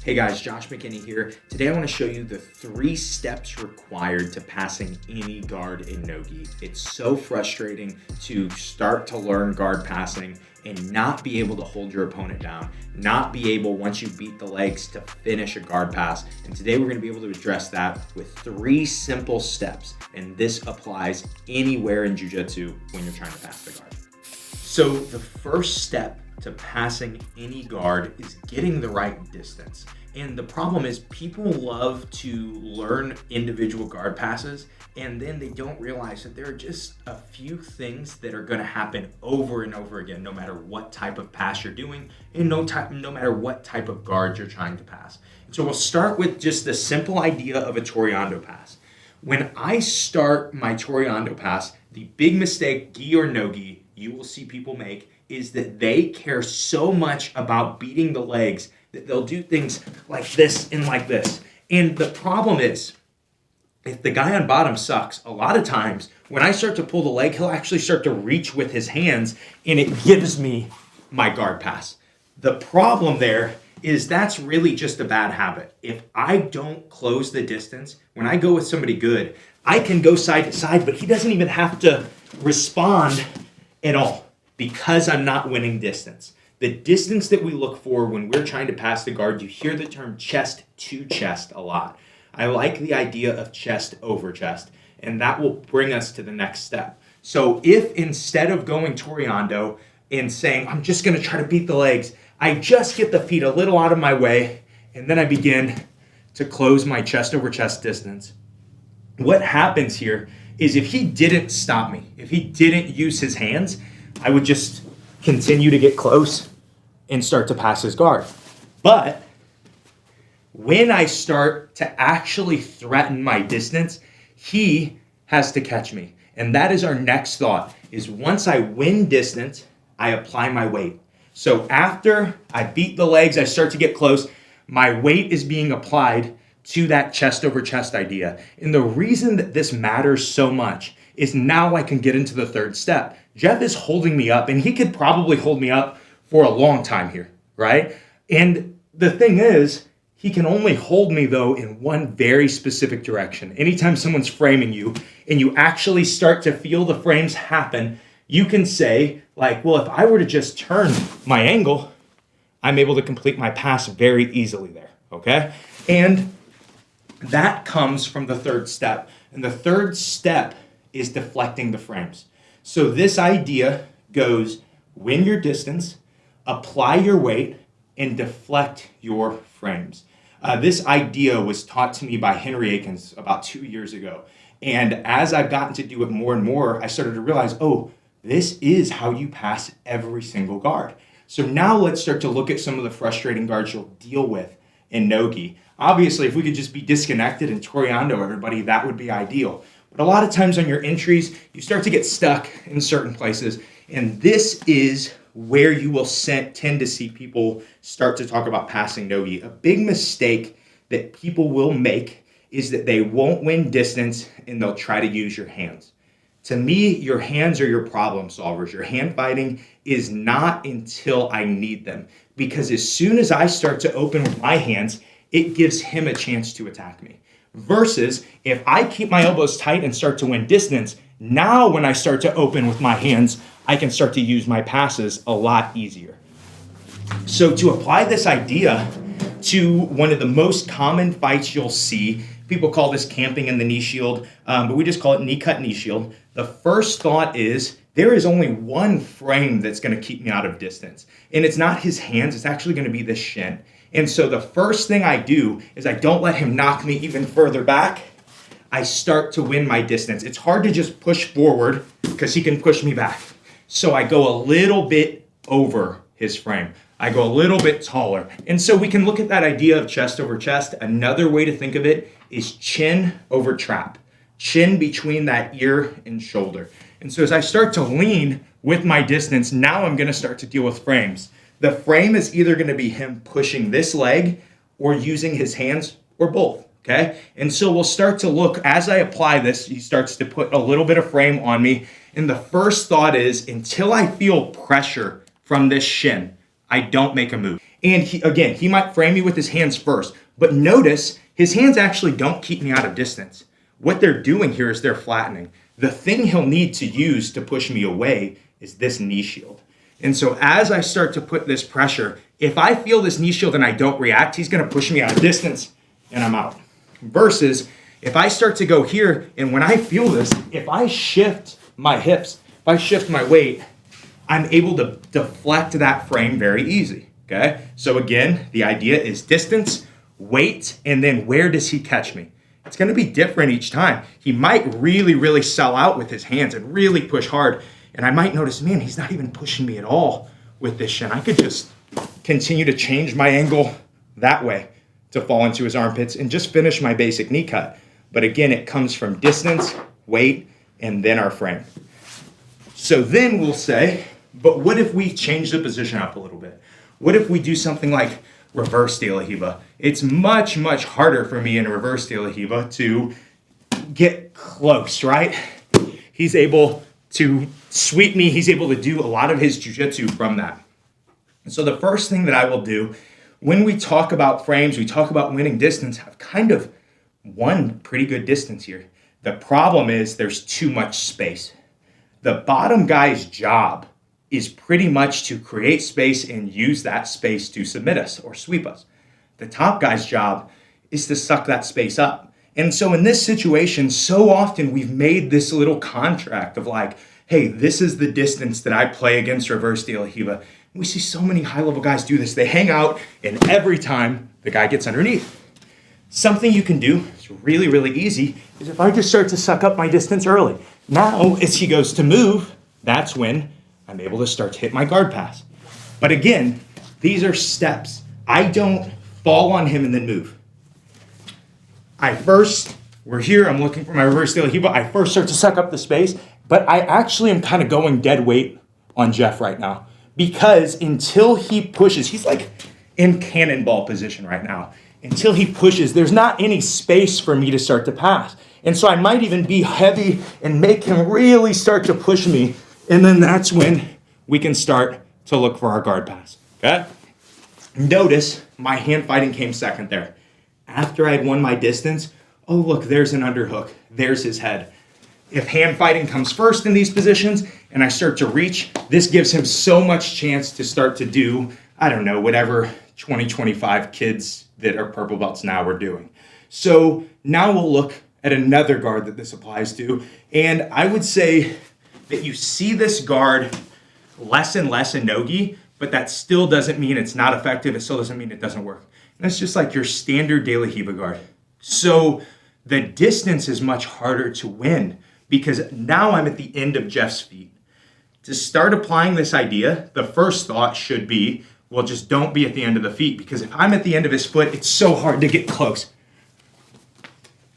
Hey guys, Josh McKinney here. Today I want to show you the 3 steps required to passing any guard in no-gi. It's so frustrating to start to learn guard passing and not be able to hold your opponent down, not be able, once you beat the legs, to finish a guard pass. And today we're going to be able to address that with 3 simple steps. And this applies anywhere in jiu-jitsu when you're trying to pass the guard. So the first step to passing any guard is getting the right distance. And the problem is people love to learn individual guard passes and then they don't realize that there are just a few things that are going to happen over and over again, no matter what type of pass you're doing and no matter what type of guard you're trying to pass. And so we'll start with just the simple idea of a Toreando pass. When I start my Toreando pass, the big mistake, gi or no gi, you will see people make is that they care so much about beating the legs that they'll do things like this and like this. And the problem is, if the guy on bottom sucks, a lot of times when I start to pull the leg, he'll actually start to reach with his hands and it gives me my guard pass. The problem there is that's really just a bad habit. If I don't close the distance, when I go with somebody good, I can go side to side, but he doesn't even have to respond at all because I'm not winning distance. The distance that we look for when we're trying to pass the guard, you hear the term chest to chest a lot. I like the idea of chest over chest, and that will bring us to the next step. So if instead of going Toreando and saying, I'm just gonna try to beat the legs, I just get the feet a little out of my way, and then I begin to close my chest over chest distance. What happens here is if he didn't stop me, if he didn't use his hands, I would just continue to get close and start to pass his guard. But when I start to actually threaten my distance, he has to catch me. And that is our next thought, is once I win distance, I apply my weight. So after I beat the legs, I start to get close, my weight is being applied to that chest over chest idea. And the reason that this matters so much is now I can get into the third step. Jeff is holding me up, and he could probably hold me up for a long time here, right? And the thing is, he can only hold me, though, in one very specific direction. Anytime someone's framing you, and you actually start to feel the frames happen, you can say, like, well, if I were to just turn my angle, I'm able to complete my pass very easily there, okay? And that comes from the third step. And the third step is deflecting the frames. So this idea goes, win your distance, apply your weight, and deflect your frames. This idea was taught to me by Henry Akins about 2 years ago. And as I've gotten to do it more and more, I started to realize, oh, this is how you pass every single guard. So now let's start to look at some of the frustrating guards you'll deal with in no-gi. Obviously, if we could just be disconnected and Toreando everybody, that would be ideal. But a lot of times on your entries, you start to get stuck in certain places. And this is where you will tend to see people start to talk about passing no-gi. A big mistake that people will make is that they won't win distance and they'll try to use your hands. To me, your hands are your problem solvers. Your hand fighting is not until I need them. Because as soon as I start to open with my hands, it gives him a chance to attack me. Versus if I keep my elbows tight and start to win distance, now when I start to open with my hands, I can start to use my passes a lot easier. So to apply this idea to one of the most common fights you'll see, people call this camping in the knee shield, but we just call it knee cut knee shield. The first thought is there is only one frame that's going to keep me out of distance. And it's not his hands, it's actually going to be the shin. And so the first thing I do is I don't let him knock me even further back. I start to win my distance. It's hard to just push forward because he can push me back. So I go a little bit over his frame. I go a little bit taller. And so we can look at that idea of chest over chest. Another way to think of it is chin over trap. Chin between that ear and shoulder. And so as I start to lean with my distance, now I'm going to start to deal with frames. The frame is either going to be him pushing this leg or using his hands or both, okay? And so we'll start to look, as I apply this, he starts to put a little bit of frame on me. And the first thought is, until I feel pressure from this shin, I don't make a move. And he might frame me with his hands first, but notice his hands actually don't keep me out of distance. What they're doing here is they're flattening. The thing he'll need to use to push me away is this knee shield. And so as I start to put this pressure, if I feel this knee shield and I don't react, he's going to push me out of distance and I'm out. Versus if I start to go here, and when I feel this, if I shift my hips, if I shift my weight, I'm able to deflect that frame very easy, okay? So again, the idea is distance, weight, and then where does he catch me? It's going to be different each time. He might really, really sell out with his hands and really push hard. And I might notice, man, he's not even pushing me at all with this shin. I could just continue to change my angle that way to fall into his armpits and just finish my basic knee cut. But again, it comes from distance, weight, and then our frame. So then we'll say, but what if we change the position up a little bit? What if we do something like reverse de la Riva? It's much, much harder for me in a reverse de la Riva to get close, right? He's able to sweep me. He's able to do a lot of his jiu-jitsu from that. And so the first thing that I will do when we talk about frames, we talk about winning distance, I've kind of won pretty good distance here. The problem is there's too much space. The bottom guy's job is pretty much to create space and use that space to submit us or sweep us. The top guy's job is to suck that space up. And so in this situation, so often we've made this little contract of like, hey, this is the distance that I play against reverse de la Riva. We see so many high-level guys do this. They hang out, and every time the guy gets underneath. Something you can do, it's really, really easy, is if I just start to suck up my distance early. Now, as he goes to move, that's when I'm able to start to hit my guard pass. But again, these are steps. I don't fall on him and then move. We're here, I'm looking for my reverse de la Riva. I first start to suck up the space, but I actually am kind of going dead weight on Jeff right now. Because until he pushes, he's like in cannonball position right now. Until he pushes, there's not any space for me to start to pass. And so I might even be heavy and make him really start to push me. And then that's when we can start to look for our guard pass, okay? Notice my hand fighting came second there. After I'd won my distance, oh look, there's an underhook. There's his head. If hand fighting comes first in these positions and I start to reach, this gives him so much chance to start to do, I don't know, whatever 2025 kids that are purple belts now are doing. So now we'll look at another guard that this applies to. And I would say that you see this guard less and less in no-gi, but that still doesn't mean it's not effective. It still doesn't mean it doesn't work. And that's just like your standard de la Riva guard. So the distance is much harder to win because now I'm at the end of Jeff's feet. To start applying this idea, the first thought should be, well, just don't be at the end of the feet, because if I'm at the end of his foot, it's so hard to get close.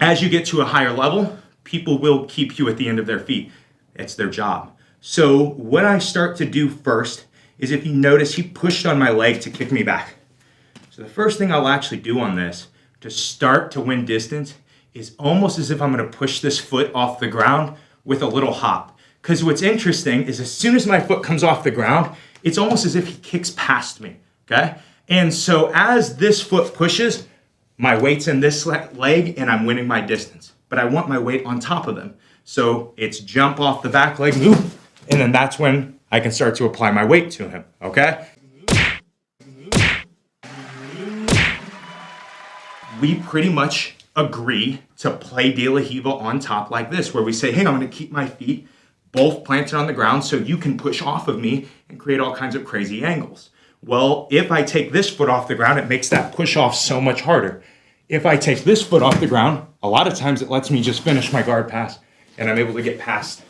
As you get to a higher level, people will keep you at the end of their feet. It's their job. So what I start to do first is, if you notice, he pushed on my leg to kick me back. So the first thing I'll actually do on this to start to win distance is almost as if I'm going to push this foot off the ground with a little hop. Because what's interesting is as soon as my foot comes off the ground, it's almost as if he kicks past me, okay? And so as this foot pushes, my weight's in this leg and I'm winning my distance. But I want my weight on top of them. So it's jump off the back leg, move, and then that's when I can start to apply my weight to him, okay? We pretty much agree to play de la Riva on top like this, where we say, hey, I'm going to keep my feet both planted on the ground so you can push off of me and create all kinds of crazy angles. Well, if I take this foot off the ground, it makes that push off so much harder. If I take this foot off the ground, a lot of times it lets me just finish my guard pass and I'm able to get past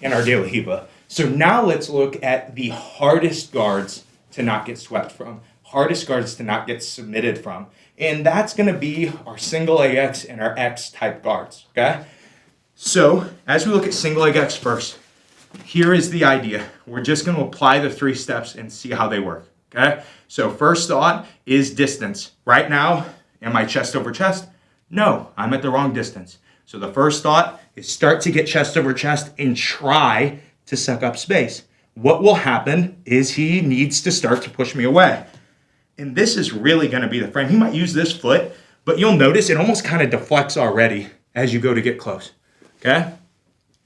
in our de la Riva. So now let's look at the hardest guards to not get swept from, hardest guards to not get submitted from. And that's going to be our single leg X and our X type guards, okay? So as we look at single leg X first, here is the idea. We're just going to apply the 3 steps and see how they work, okay? So first thought is distance. Right now, am I chest over chest? No, I'm at the wrong distance. So the first thought is start to get chest over chest and try to suck up space. What will happen is he needs to start to push me away. And this is really gonna be the frame. He might use this foot, but you'll notice it almost kind of deflects already as you go to get close, okay?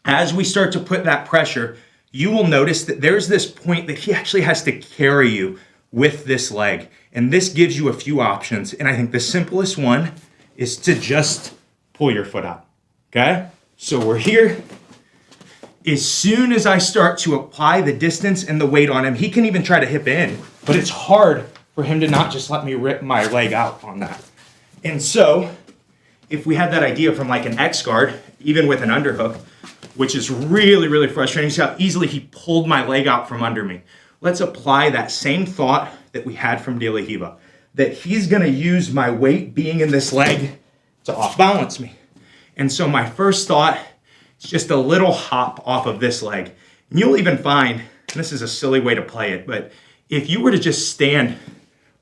As we start to put that pressure, you will notice that there's this point that he actually has to carry you with this leg. And this gives you a few options. And I think the simplest one is to just pull your foot out, okay? So we're here. As soon as I start to apply the distance and the weight on him, he can even try to hip in, but it's hard for him to not just let me rip my leg out on that. And so if we had that idea from like an X guard, even with an underhook, which is really, really frustrating. See how easily he pulled my leg out from under me. Let's apply that same thought that we had from De La Riva, that he's gonna use my weight being in this leg to off balance me. And so my first thought is just a little hop off of this leg. And you'll even find, and this is a silly way to play it, but if you were to just stand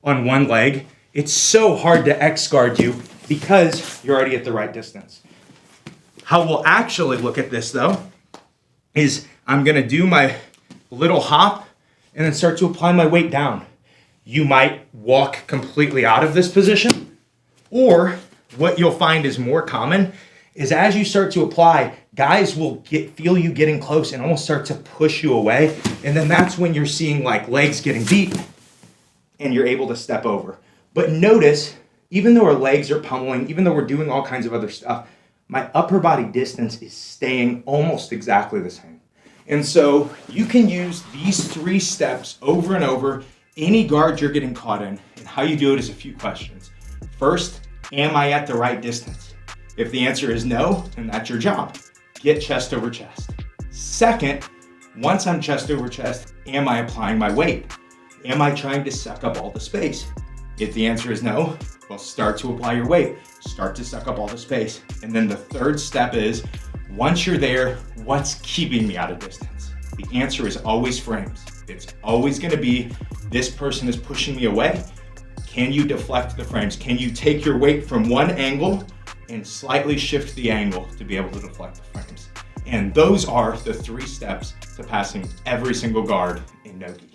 on one leg, it's so hard to X guard you because you're already at the right distance. How we'll actually look at this though, is I'm gonna do my little hop and then start to apply my weight down. You might walk completely out of this position, or what you'll find is more common is as you start to apply, guys will feel you getting close and almost start to push you away. And then that's when you're seeing like legs getting beat and you're able to step over. But notice, even though our legs are pummeling, even though we're doing all kinds of other stuff, my upper body distance is staying almost exactly the same. And so you can use these 3 steps over and over, any guard you're getting caught in. And how you do it is a few questions. First, am I at the right distance? If the answer is no, then that's your job. Get chest over chest. Second, once I'm chest over chest, am I applying my weight? Am I trying to suck up all the space? If the answer is no, well, start to apply your weight. Start to suck up all the space. And then the third step is, once you're there, what's keeping me out of distance? The answer is always frames. It's always gonna be, this person is pushing me away. Can you deflect the frames? Can you take your weight from one angle and slightly shift the angle to be able to deflect the frames? And those are the 3 steps to passing every single guard in no-gi.